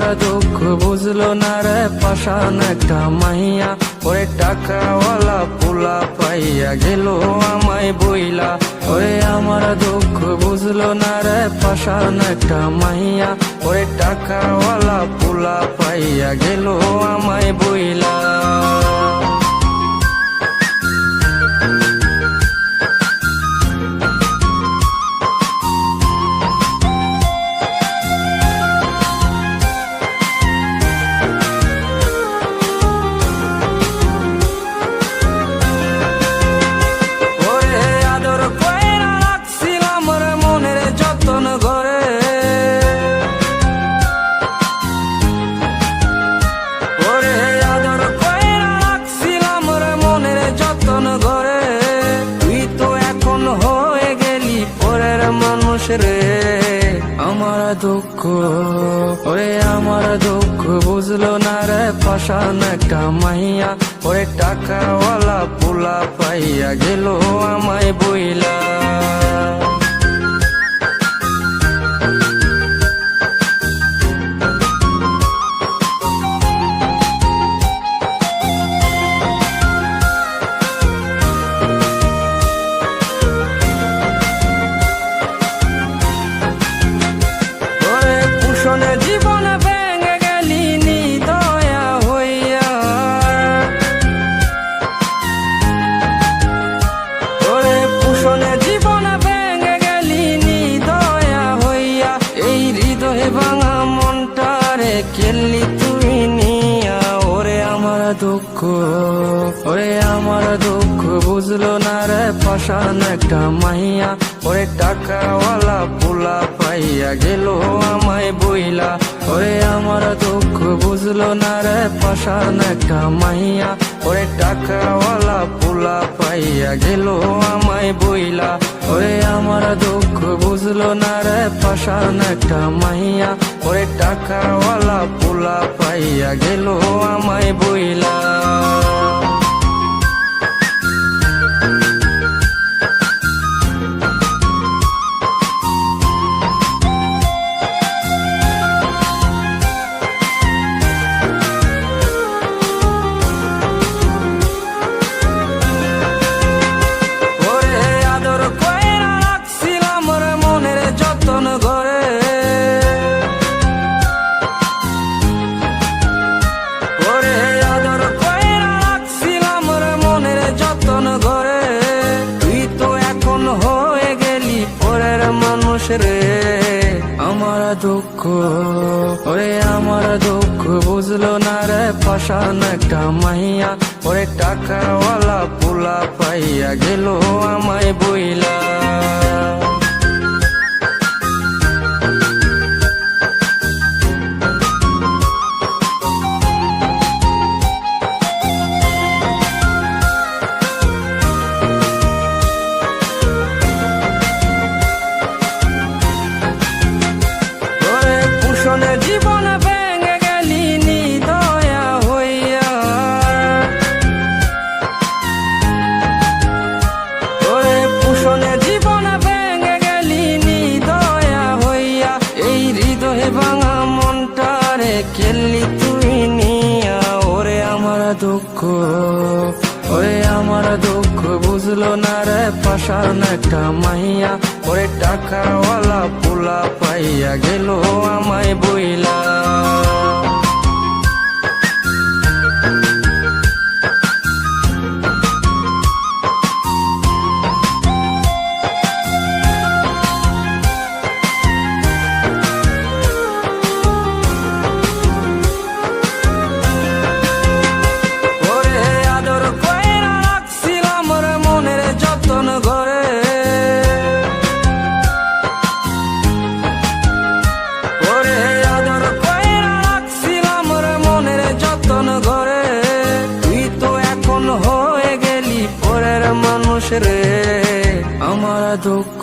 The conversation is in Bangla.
আমার দুঃখ বুঝলো না রে পাষাণ একটা মাইয়া, ওরে টাকাওয়ালা পোলা পাইয়া গেল আমায় বইলা। ওরে আমার দুঃখ বুঝলো না রে পাষাণ একটা মাইয়া, ওরে টাকাওয়ালা পোলা পাইয়া গেল আমায় বইলা। রে আমার দুঃখ, ওরে আমার দুঃখ বুঝলো না রে পাষাণ একটা মাইয়া, ওরে টাকাওয়ালা পোলা পাইয়া গেল আমায় বইলা। জীবন ভেঙে গেলি নি দয়া হইয়া, ওরে পুষণে জীবন ভেঙে গেলি নি দয়া হইয়া। এই হৃদয় ভাঙা মনটারে খেললি তুই নিয়া। ওরে আমার দুঃখ, ওরে আমার দুঃখ বুঝলো না রে পাষাণ একটা মাইয়া, ওরে টাকাওয়ালা পোলা পাইয়া গেল আমায় বইলা। ওরে আমার দুঃখ বুঝলো না রে পাষাণ একটা মাইয়া, ওরে টাকাওয়ালা পোলা পাইয়া গেল আমায় বইলা। ওরে আমার দুঃখ বুঝলো না রে পাষাণ একটা মাইয়া, ওরে টাকাওয়ালা পোলা পাইয়া গেল আমায় বইলা। রে আমার দুঃখ, ওরে আমার দুঃখ বুঝলো না রে পাষাণ একটা মাইয়া, ওরে টাকাওয়ালা পোলা পাইয়া গেল আমায় বইলা। জীবন ভেঙে গেলি নি দয়া হইয়া, ওরে পুষণে জীবন ভেঙে গেলি নি দয়া হইয়া। এই হৃদয় ভাঙা মনটারে খেললি তুই নিয়া। ওরে আমার দুঃখ, ওরে আমার দুঃখ বুঝলো না রে পাষাণ একটা মাইয়া, ওরে টাকাওয়ালা পোলা পাইয়া গেল আমায় বইলা। রে আমার দুঃখ।